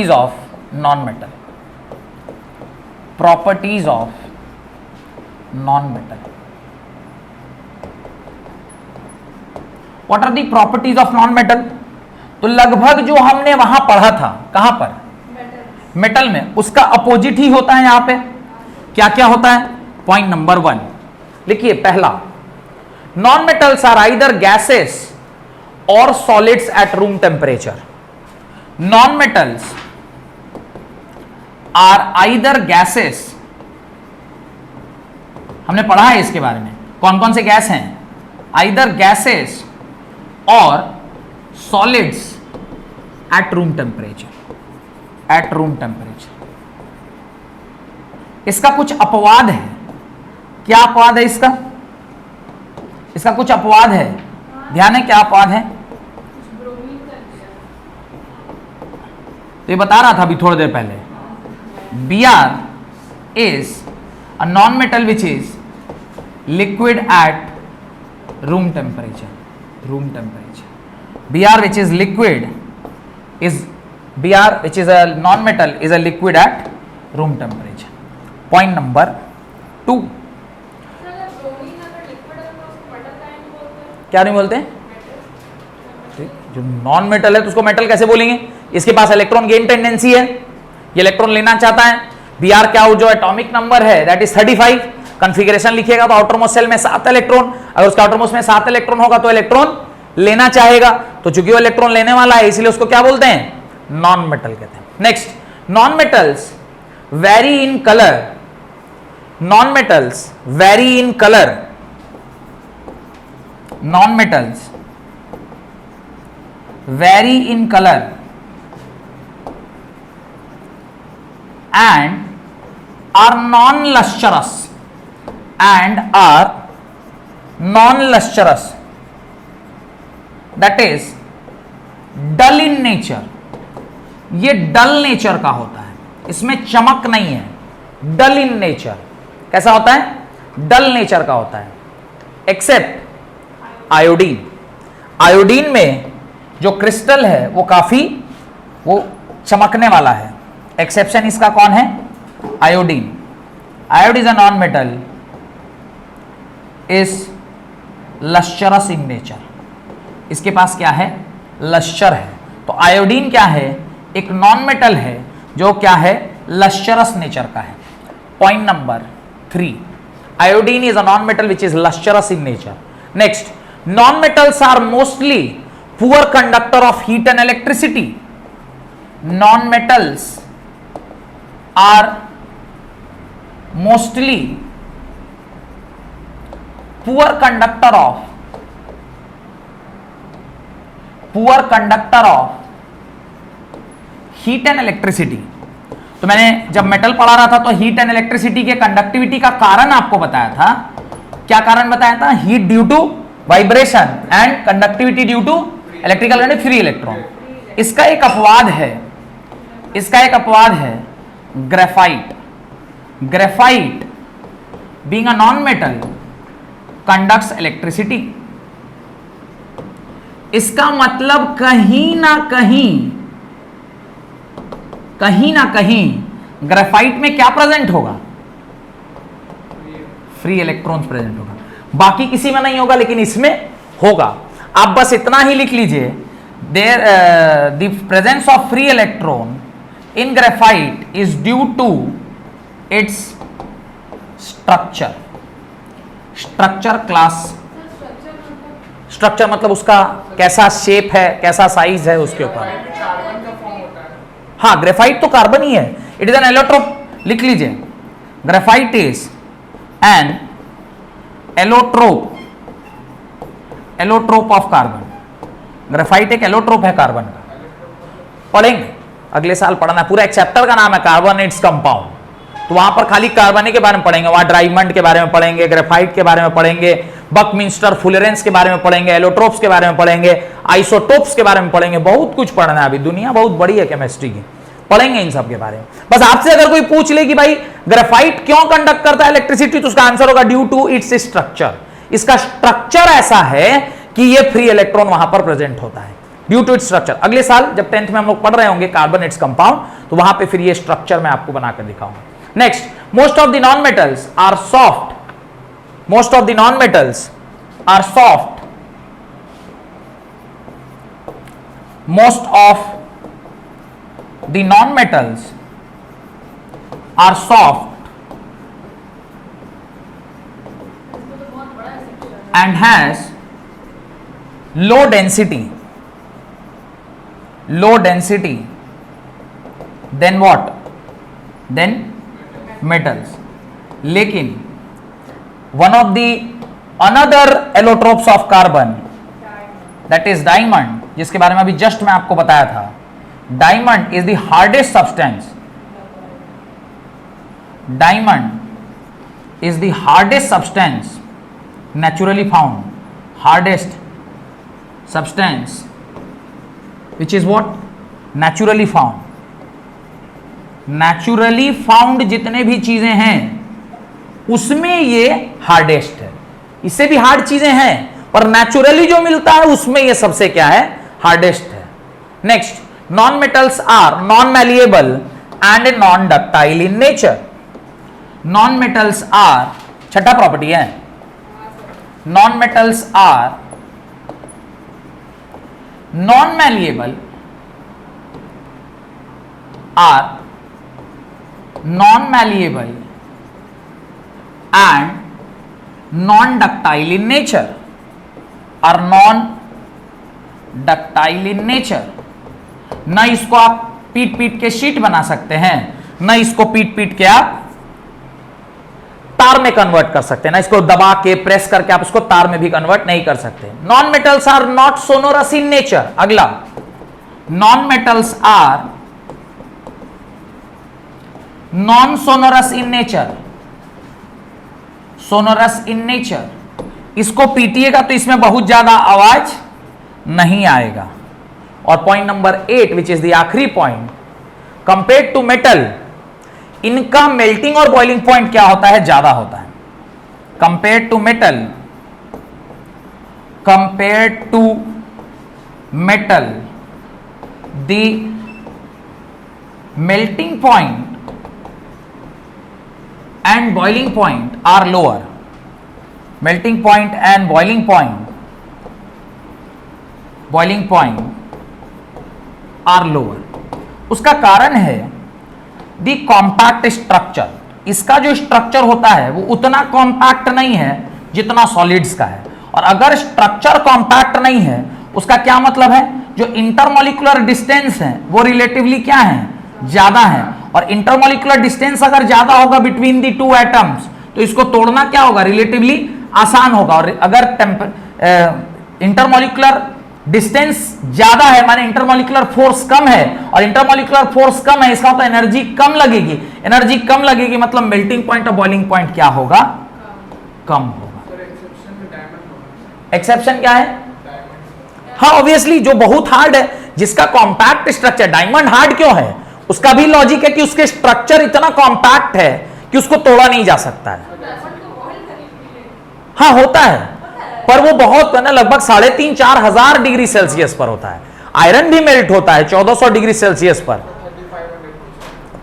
of non metal, properties of non metal. What are the properties of non metal? तो लगभग जो हमने वहां पढ़ा था, कहां पर, मेटल में, उसका अपोजिट ही होता है यहां पे। क्या क्या होता है, पॉइंट नंबर 1 लिखिए। पहला, non metals are either gases और solids at room temperature. Non metals are either gases, हमने पढ़ा है इसके बारे में, कौन कौन से गैस हैं, आइदर गैसेस और solids at room temperature, eight room temperature. इसका कुछ अपवाद है। क्या अपवाद है इसका, इसका कुछ अपवाद है, ध्यान है क्या अपवाद है। तो ये बता रहा था अभी थोड़ी देर पहले, Br is a non-metal which is liquid at room temperature. Room temperature. Br which is liquid is Br which is a non-metal is a liquid at room temperature. Point number 2. क्या नहीं बोलते, जो नॉन मेटल है तो उसको metal कैसे बोलेंगे, इसके पास इलेक्ट्रॉन गेन टेंडेंसी है, ये इलेक्ट्रॉन लेना चाहता है। Br क्या जो एटॉमिक नंबर है दैट इज 35। कॉन्फ़िगरेशन लिखिएगा तो आउटर मोस्ट शेल में 7 इलेक्ट्रॉन, अगर उसका आउटर मोस्ट में 7 इलेक्ट्रॉन होगा तो इलेक्ट्रॉन लेना चाहेगा। तो चूंकि वो इलेक्ट्रॉन लेने वाला है इसलिए उसको क्या बोलते हैं, नॉन मेटल कहते हैं। Next, non metals very in colour, non metals very in colour, non metals very in colour and are non-lustrous, and are non-lustrous, that is dull in nature। ये डल नेचर का होता है, इसमें चमक नहीं है, डल इन नेचर। कैसा होता है, डल नेचर का होता है। एक्सेप्ट आयोडीन, आयोडीन में जो क्रिस्टल है वो काफी वो चमकने वाला है। एक्सेप्शन इसका कौन है, iodine. आयोड is a non metal, is lustrous in nature, इसके पास क्या है, लश्चर है। तो आयोडीन क्या है, एक नॉन मेटल है जो क्या है, लश्चरस नेचर का है। Point number 3, iodine is a non metal which is lustrous in nature. Next, non metals are mostly poor conductor of heat and electricity. Non metals are mostly poor conductor of heat and electricity। तो मैंने जब metal पढ़ा रहा था तो heat and electricity के conductivity का कारण आपको बताया था। क्या कारण बताया था, heat due to vibration and conductivity due to electrical and free electron. इसका एक अपवाद है, इसका एक अपवाद है graphite. Graphite being a non metal conducts electricity. इसका मतलब कहीं ना कहीं कहीं ना कहीं ग्रेफाइट में क्या प्रेजेंट होगा, फ्री इलेक्ट्रॉन्स प्रेजेंट होगा, बाकी किसी में नहीं होगा लेकिन इसमें होगा। आप बस इतना ही लिख लीजिए, there the presence of free electron in graphite is due to its structure. Structure class, structure मतलब उसका कैसा शेप है, कैसा साइज है, उसके ऊपर। हाँ, ग्रेफाइट तो कार्बन ही है, इट इज एन एलोट्रोप, लिख लीजिए, graphite is an allotrope, allotrope of carbon. Graphite एक एलोट्रोप है कार्बन का, पढ़ेंगे अगले साल पढ़ना, पूरा एक चैप्टर का नाम है कार्बन इट्स कंपाउंड, तो वहां पर खाली कार्बन के बारे में पढ़ेंगे, वहां ड्राइमंड के बारे में पढ़ेंगे, ग्रेफाइट के बारे में पढ़ेंगे, बकमिंस्टर फुलरेंस के बारे में पढ़ेंगे, एलोट्रोप्स के बारे में पढ़ेंगे, आइसोटोप्स के बारे में पढ़ेंगे, बहुत कुछ पढ़ना है। अभी दुनिया बहुत बड़ी है केमिस्ट्री की, पढ़ेंगे इन सब के बारे में। बस आपसे अगर कोई पूछ ले कि भाई ग्रेफाइट क्यों कंडक्ट करता है इलेक्ट्रिसिटी, तो उसका आंसर होगा ड्यू टू इट्स स्ट्रक्चर। इसका स्ट्रक्चर ऐसा है कि ये फ्री इलेक्ट्रॉन वहां पर प्रेजेंट होता है, ड्यू टू इट्स स्ट्रक्चर। अगले साल जब 10th में हम लोग पढ़ रहे होंगे कार्बन इट्स कंपाउंड, तो वहां पे फिर ये स्ट्रक्चर मैं आपको बनाकर दिखाऊंगा। Next, most of the non metals are soft, most of the non metals are soft, most of the non-metals are soft and has low density, low density then what, then metals। लेकिन one of the another allotropes of carbon that is diamond, जिसके बारे में अभी just मैं आपको बताया था, diamond is the hardest substance, diamond is the hardest substance naturally found, hardest substance which is what, naturally found, naturally found जितने भी चीजें हैं उसमें ये हार्डेस्ट है। इससे भी हार्ड चीजें हैं पर नेचुरली जो मिलता है उसमें ये सबसे क्या है, हार्डेस्ट है। Next, non-metals are non-malleable and non-ductile in nature। non-metals are, छठा प्रॉपर्टी है, non-metals are non-malleable, are non-malleable and non-ductile in nature, are non-ductile in nature। न इसको आप पीट पीट के शीट बना सकते हैं, न इसको पीट पीट के आप तार में कन्वर्ट कर सकते हैं, ना इसको दबा के प्रेस करके आप इसको तार में भी कन्वर्ट नहीं कर सकते। Non metals are not sonorous in nature. अगला, non metals are non sonorous in nature, sonorous in nature. इसको पीटिएगा तो इसमें बहुत ज्यादा आवाज नहीं आएगा। और point number 8 which is the आखिरी पॉइंट, कंपेयर टू मेटल, इनका मेल्टिंग और बॉइलिंग पॉइंट क्या होता है, ज्यादा होता है। Compare to metal, compare to metal the melting point and boiling point are lower. Melting point and boiling point are lower. उसका कारण है दी कॉम्पैक्ट स्ट्रक्चर। इसका जो स्ट्रक्चर होता है वो उतना कॉम्पैक्ट नहीं है जितना सॉलिड्स का है। और अगर स्ट्रक्चर कॉम्पैक्ट नहीं है उसका क्या मतलब है, जो इंटरमॉलिक्यूलर डिस्टेंस है वो रिलेटिवली क्या है, ज्यादा है। और इंटरमॉलिक्यूलर डिस्टेंस अगर ज्यादा होगा बिटवीन दी टू एटम्स तो इसको तोड़ना क्या होगा, रिलेटिवली आसान होगा। और अगर इंटरमॉलिक्यूलर डिस्टेंस ज्यादा है माने इंटरमॉलिक्यूलर फोर्स कम है, और इंटरमॉलिक्यूलर फोर्स कम है इसका मतलब एनर्जी कम लगेगी। एनर्जी कम लगेगी मतलब मेल्टिंग पॉइंट और बॉइलिंग पॉइंट क्या होगा, कम होगा। एक्सेप्शन क्या है, हाँ ऑब्वियसली जो बहुत हार्ड है, जिसका कॉम्पैक्ट स्ट्रक्चर, डायमंड हार्ड क्यों है, उसका भी लॉजिक है कि उसके स्ट्रक्चर इतना कॉम्पैक्ट है कि उसको तोड़ा नहीं जा सकता है। हाँ होता है पर वो बहुत ना, लगभग 3,500-4 हजार डिग्री सेल्सियस पर होता है। आयरन भी मेल्ट होता है 1400 डिग्री सेल्सियस पर।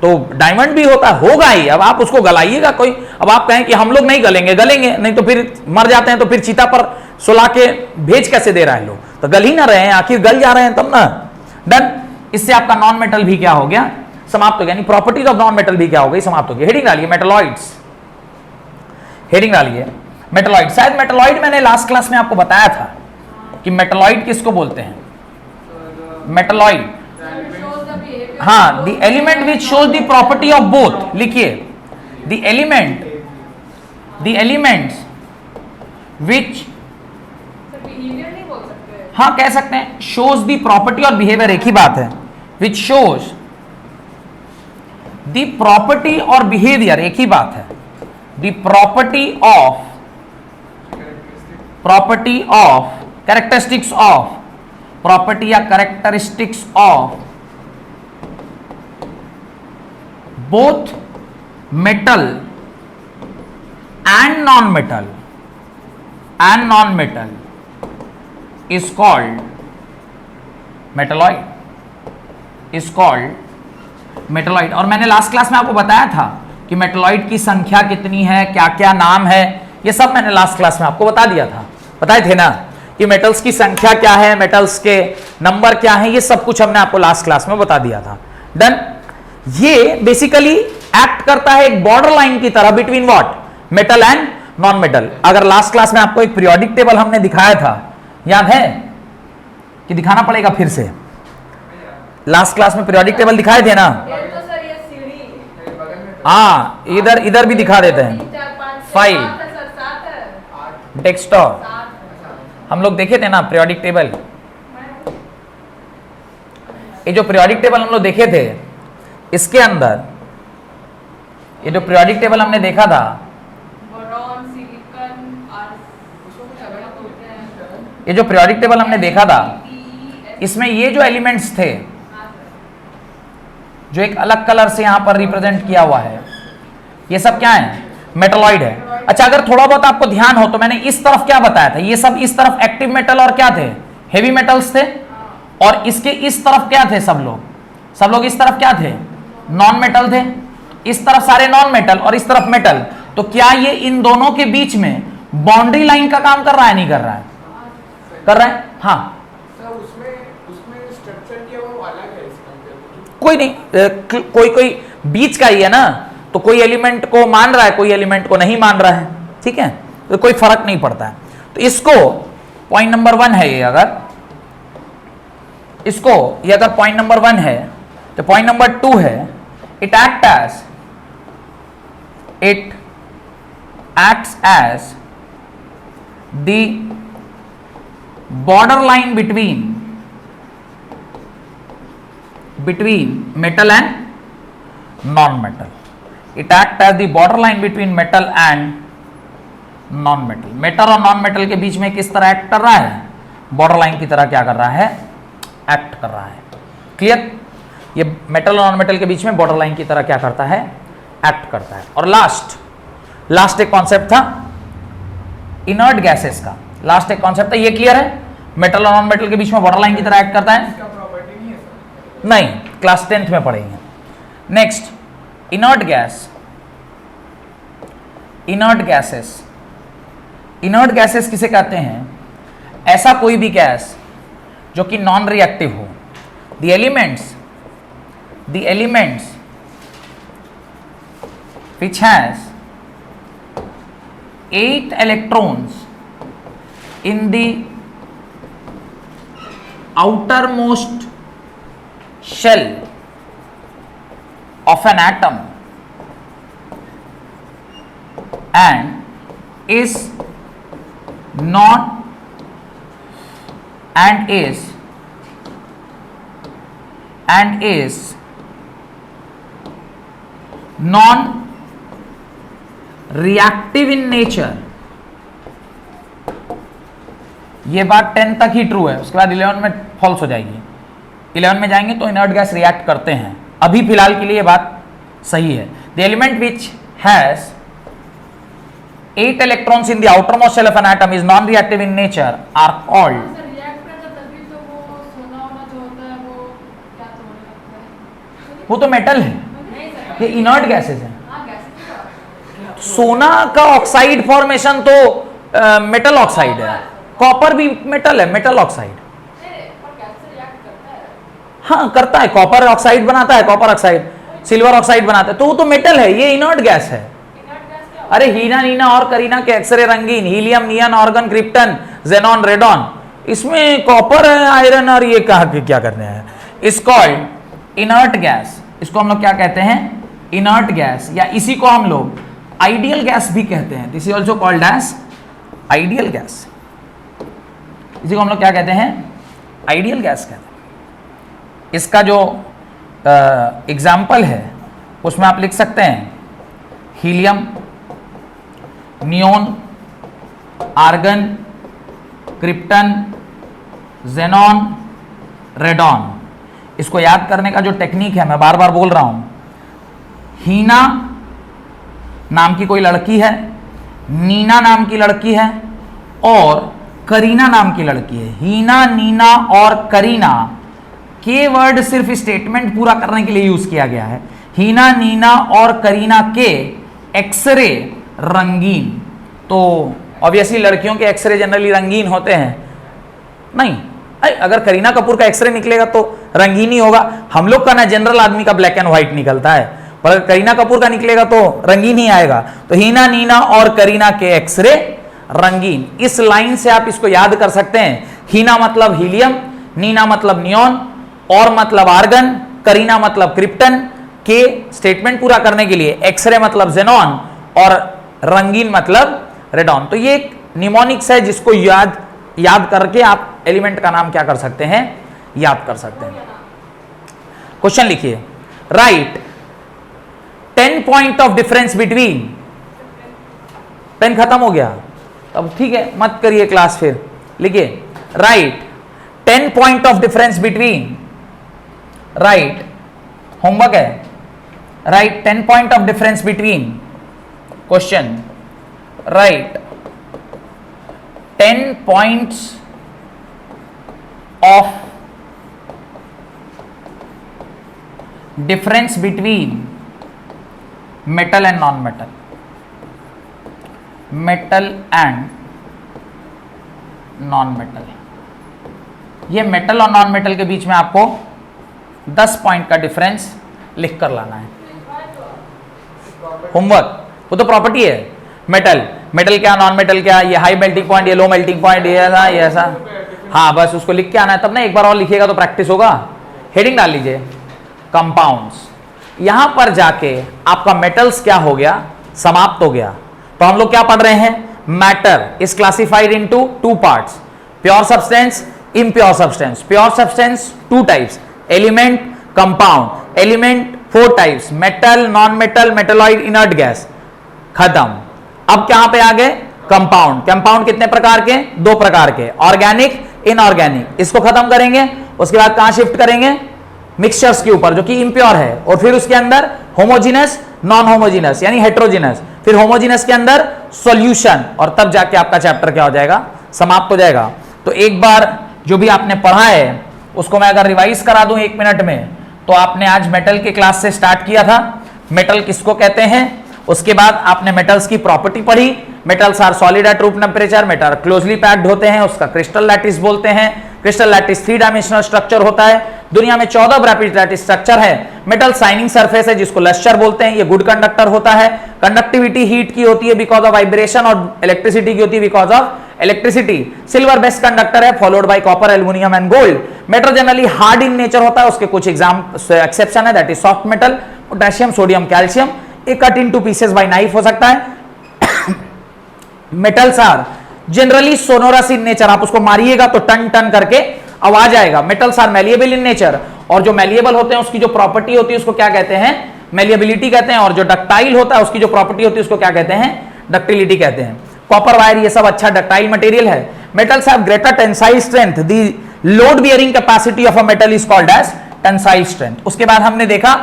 तो डायमंड भी होता होगा ही। अब आप उसको गलाइएगा कोई, अब आप कहें कि हम लोग नहीं गलेंगे, गलेंगे नहीं तो फिर मर जाते हैं, तो फिर चीता पर सुला के भेज कैसे दे रहा है लोग, तो गल ही ना रहे हैं, आखिर गल जा रहे हैं तब ना। डन। इससे आपका नॉन मेटल भी क्या हो गया, समाप्त हो गया, यानी प्रॉपर्टीज ऑफ नॉन मेटल भी क्या हो गई, समाप्त हो गई। हेडिंग डालिए मेटलॉइड्स, हेडिंग डालिए मेटलॉइड। शायद मेटलॉइड मैंने लास्ट क्लास में आपको बताया था कि मेटलॉइड किसको बोलते हैं, मेटलॉइड, हाँ, the element which shows the property of both, लिखिए द एलिमेंट्स विच, हाँ कह सकते हैं, शोज द प्रॉपर्टी और बिहेवियर एक ही बात है, विच शोज द प्रॉपर्टी और बिहेवियर एक ही बात है, the property of characteristics of, property या characteristics of both metal and non metal is called metalloid. और मैंने लास्ट क्लास में आपको बताया था कि मेटलॉइड की संख्या कितनी है, क्या क्या नाम है, ये सब मैंने लास्ट क्लास में आपको बता दिया था, बताए थे ना कि मेटल्स की संख्या क्या है, मेटल्स के नंबर क्या है, ये सब कुछ हमने आपको लास्ट क्लास में बता दिया था। डन। ये बेसिकली एक्ट करता है एक बॉर्डर लाइन की तरह between what, metal and non metal. अगर लास्ट क्लास में आपको एक पीरियोडिक टेबल हमने दिखाया था, याद है कि दिखाना पड़ेगा फिर से, लास्ट क्लास में पीरियोडिक टेबल दिखाए थे ना, हाँ इधर भी दिखा देते हैं, फाइल, डेस्कटॉप, हम लोग देखे थे ना पीरियोडिक टेबल। ये जो पीरियोडिक टेबल हम लोग देखे थे, इसके अंदर ये जो पीरियोडिक टेबल हमने देखा था, ये जो पीरियोडिक टेबल हमने देखा था, इसमें ये जो एलिमेंट्स थे जो एक अलग कलर से यहां पर रिप्रेजेंट किया हुआ है, ये सब क्या है, मेटलॉइड है। अच्छा, अगर थोड़ा बहुत आपको ध्यान हो तो मैंने इस तरफ क्या बताया था, ये सब इस तरफ एक्टिव मेटल और क्या थे, हेवी मेटल्स थे, और इसके इस तरफ क्या थे, सब लोग इस तरफ क्या थे, नॉन मेटल थे। इस तरफ सारे नॉन मेटल और इस तरफ मेटल। तो क्या ये इन दोनों के बीच में बाउंड्री लाइन का काम कर रहा है, नहीं कर रहा है, कर रहा है, हाँ।
उसमें स्ट्रक्चर क्या वो अलग है इसका,
कोई नहीं, कोई बीच का ही है ना, तो कोई एलिमेंट को मान रहा है, कोई एलिमेंट को नहीं मान रहा है, ठीक है, तो कोई फर्क नहीं पड़ता है। तो इसको पॉइंट नंबर 1 है ये, अगर इसको ये अगर पॉइंट नंबर 1 है तो पॉइंट नंबर 2 है, it acts as the borderline between metal and non-metal. It acts as the borderline between metal and non-metal. Metal और नॉन मेटल के बीच में किस तरह एक्ट कर रहा है, बॉर्डर लाइन की तरह क्या कर रहा है, एक्ट कर रहा है। क्लियर, ये मेटल और नॉन मेटल के बीच में बॉर्डर लाइन की तरह क्या करता है, एक्ट करता है। और लास्ट एक कॉन्सेप्ट था इनर्ट गैसेस का, लास्ट एक कॉन्सेप्ट था, ये क्लियर है, मेटल और नॉन मेटल के बीच में बॉर्डर लाइन की तरह एक्ट करता है,
इसका प्रॉपर्टी नहीं है सर,
नहीं, क्लास 10th में पढ़ेंगे। नेक्स्ट, इनर्ट गैसेस किसे कहते हैं, ऐसा कोई भी गैस जो कि नॉन रिएक्टिव हो। The elements which has 8 electrons in the outermost shell of an atom and is non reactive in nature. ये बात 10 तक ही ट्रू है, उसके बाद 11 में फॉल्स हो जाएगी। 11 में जाएंगे तो इनर्ट गैस रिएक्ट करते हैं, अभी फिलहाल के लिए ये बात सही है। The element which has 8 electrons in the outermost shell of an atom is non reactive in nature are called, वो तो मेटल है, ये इनर्ट गैसेज हैं। सोना का ऑक्साइड फॉर्मेशन तो मेटल ऑक्साइड है, कॉपर भी मेटल है, मेटल ऑक्साइड। हाँ करता है, कॉपर ऑक्साइड बनाता है, कॉपर ऑक्साइड, सिल्वर ऑक्साइड बनाता है, तो वो तो मेटल है, ये इनर्ट गैस है। अरे हीना, नीना और करीना के एक्सरे रंगीन, हीलियम, नियन, ऑर्गन, क्रिप्टन, जेनॉन, रेडॉन, इसमें कॉपर है, आयरन और ये कहा कि क्या करने हैं। इस कॉल्ड इनर्ट गैस, इसको हम लोग क्या कहते हैं, इनर्ट गैस, या इसी को हम लोग आइडियल गैस भी कहते हैं। This is also called as ideal gas. इसी को हम लोग क्या कहते हैं, आइडियल गैस कहते हैं। इसका जो एग्जाम्पल है उसमें आप लिख सकते हैं helium, neon, argon, krypton, xenon, radon. इसको याद करने का जो टेक्निक है, मैं बार बार बोल रहा हूं, हीना नाम की कोई लड़की है, नीना नाम की लड़की है और करीना नाम की लड़की है। हीना, नीना और करीना के वर्ड सिर्फ स्टेटमेंट पूरा करने के लिए यूज किया गया है। हीना, नीना और करीना के एक्सरे रंगीन, तो ऑब्वियसली लड़कियों के एक्सरे जनरली रंगीन होते हैं नहीं। अगर करीना कपूर का एक्सरे निकलेगा तो रंगीन ही होगा। हम लोग का ना जनरल आदमी का ब्लैक एंड व्हाइट निकलता है, पर अगर करीना कपूर का निकलेगा तो रंगीन ही आएगा। तो हीना, नीना और करीना के एक्सरे रंगीन, इस लाइन से आप इसको याद कर सकते हैं। हीना मतलब हीलियम, नीना मतलब नियॉन, और मतलब आर्गन, करीना मतलब क्रिप्टन, के स्टेटमेंट पूरा करने के लिए एक्सरे मतलब जेनॉन और रंगीन मतलब रेडॉन। तो ये एक निमोनिक्स है जिसको याद करके आप एलिमेंट का नाम क्या कर सकते हैं, याद कर सकते हैं। क्वेश्चन लिखिए, write 10 point of difference between, pen खत्म हो गया अब ठीक है, मत करिए क्लास, फिर लिखिए write 10 point of difference between, write homework है, write 10 point of difference between, question write 10 points of difference between metal and non metal, metal and non metal. ये मेटल और नॉन मेटल के बीच में आपको 10 पॉइंट का डिफरेंस लिख कर लाना है। होमवर्क, वो तो प्रॉपर्टी है, मेटल, मेटल क्या, नॉन मेटल क्या, ये हाई मेल्टिंग पॉइंट, ये लो मेल्टिंग पॉइंट, ये ऐसा, ये ऐसा, हाँ बस उसको लिख के आना है, तब ना एक बार और लिखिएगा तो प्रैक्टिस होगा। हेडिंग डाल लीजिए कंपाउंड्स, यहां पर जाके आपका मेटल्स क्या हो गया, समाप्त हो गया। तो हम लोग क्या पढ़ रहे हैं, matter is classified into 2 parts, pure substance, impure substance. Pure substance 2 types, element, compound. Element 4 types, metal, non metal, metalloid, inert gas, खत्म। अब कहां पे आ गए, कंपाउंड। कंपाउंड कितने प्रकार के, 2 प्रकार के, ऑर्गेनिक, इनऑर्गेनिक। इसको खत्म करेंगे, उसके बाद कहां शिफ्ट करेंगे, मिक्सचर्स के ऊपर जो कि इम्प्योर है, और फिर उसके अंदर होमोजीनस, नॉन होमोजीनस यानी हेट्रोजीनस, फिर होमोजीनस के अंदर सॉल्यूशन, और तब जाके आपका चैप्टर क्या हो जाएगा, समाप्त हो जाएगा। तो एक बार जो भी आपने पढ़ा है उसको मैं अगर रिवाइज करा दूं 1 मिनट में, तो आपने आज मेटल के क्लास से स्टार्ट किया था, मेटल किसको कहते हैं, उसके बाद आपने मेटल्स की प्रॉपर्टी पढ़ी, metals are solid at room temperature, metal closely packed होते हैं, उसका क्रिस्टल लैटिस बोलते हैं। क्रिस्टल लैटिस 3 डायमेंशनल स्ट्रक्चर होता है, दुनिया में 14 रैपिड लैटिस स्ट्रक्चर है। मेटल शाइनिंग सरफेस है जिसको लस्टर बोलते हैं, ये गुड कंडक्टर होता है। कंडक्टिविटी हीट की होती है बिकॉज ऑफ वाइब्रेशन, और इलेक्ट्रिसिटी की होती है because of electricity. Silver best conductor है, followed by copper, aluminium and gold. Metal generally hard in nature होता है, उसके कुछ एक्सेप्शन है, that is soft metal, potassium, sodium, calcium. एक cut in two pieces by knife हो सकता है। Metals are generally sonorous in nature, आप उसको मारिएगा तो टन टन करके आवाज आएगा। Metals are malleable in nature, और जो मैलिएबल होते हैं उसकी जो प्रॉपर्टी होती है उसको क्या कहते हैं, मैलिएबिलिटी कहते हैं, और जो डक्टाइल होता है उसकी जो प्रॉपर्टी होती है उसको क्या कहते हैं, डक्टिलिटी कहते हैं। कॉपर वायर ये सब अच्छा डक्टाइल मटेरियल है। Metals have greater tensile strength, the load bearing capacity of a metal is called as tensile strength. उसके बाद हमने देखा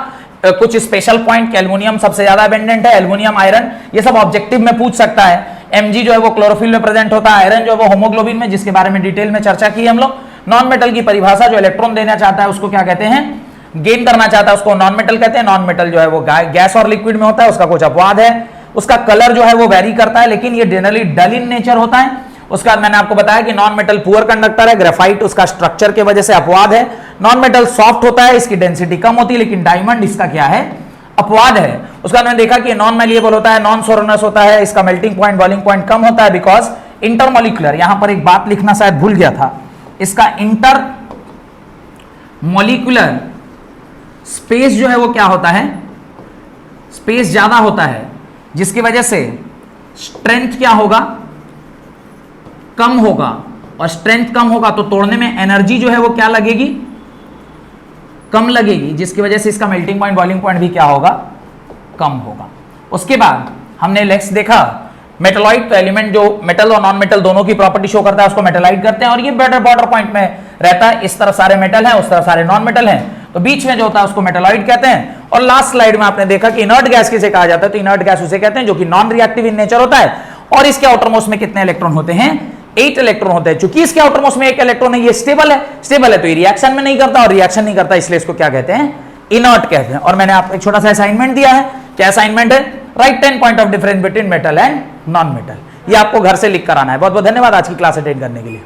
कुछ स्पेशल पॉइंट, एल्यूमिनियम सबसे ज्यादा अबेंडेंट है, एल्यूमिनियम, आयरन, ये सब ऑब्जेक्टिव में पूछ सकता है। Mg जो है वो क्लोरोफिल में प्रेजेंट होता है, आयरन जो है वो होमोग्लोबिन में, जिसके बारे में डिटेल में चर्चा की है हम लोग। नॉन मेटल की परिभाषा, जो इलेक्ट्रॉन देना चाहता है उसको क्या कहते हैं, गेन करना चाहता है उसको नॉन मेटल कहते हैं। नॉन मेटल जो है वो गैस और लिक्विड में होता है, उसका कुछ अपवाद है, उसका कलर जो है वो वेरी करता है, लेकिन ये जनरली डल इन नेचर होता है। उसका बाद मैंने आपको बताया कि नॉन मेटल पुअर कंडक्टर है, ग्रेफाइट उसका स्ट्रक्चर के वजह से अपवाद है। नॉन मेटल सॉफ्ट होता है, इसकी डेंसिटी कम होती है, लेकिन डायमंड इसका क्या है, अपवाद है। उसका मैंने देखा कि नॉन मैलिएबल होता है, नॉन सोरोनस होता है, इसका मेल्टिंग पॉइंट बॉइलिंग पॉइंट कम होता है, बिकॉज इंटरमोलिकुलर, यहां पर एक बात लिखना शायद भूल गया था, इसका इंटर मॉलिक्यूलर स्पेस जो है वो क्या होता है, स्पेस ज्यादा होता है, जिसकी वजह से स्ट्रेंथ क्या होगा, कम होगा, और स्ट्रेंथ कम होगा तो तोड़ने में एनर्जी जो है वो क्या लगेगी, कम लगेगी, जिसकी वजह से इसका मेल्टिंग पॉइंट बॉइलिंग पॉइंट भी क्या होगा, कम होगा। उसके बाद हमने नेक्स्ट देखा मेटलॉइड, तो एलिमेंट जो मेटल और नॉन मेटल दोनों की प्रॉपर्टी शो करता है उसको मेटलॉइड करते हैं, और ये बॉर्डर पॉइंट में रहता है, इस तरफ सारे मेटल हैं, उस तरफ सारे नॉन मेटल हैं, तो बीच में जो होता है उसको मेटलॉइड कहते हैं। और लास्ट स्लाइड में आपने देखा कि इनर्ट गैस किसे कहा जाता है, तो इनर्ट गैस उसे कहते हैं जो कि नॉन रिएक्टिव इन नेचर होता है, और इसके आउटरमोस्ट में कितने इलेक्ट्रॉन होते हैं, 8 इलेक्ट्रॉन होते हैं। चूंकि इसके आउटरमोस्ट में 1 इलेक्ट्रॉन है, ये स्टेबल है, स्टेबल है तो ये रिएक्शन में नहीं करता, और रिएक्शन नहीं करता इसलिए इसको क्या कहते हैं, इनर्ट कहते हैं। और मैंने आपको एक छोटा सा असाइनमेंट दिया है, क्या असाइनमेंट है, write 10 point of difference between metal and non metal, ये आपको घर से लिख कर आना है। बहुत बहुत धन्यवाद आज की क्लास अटेंड करने के लिए।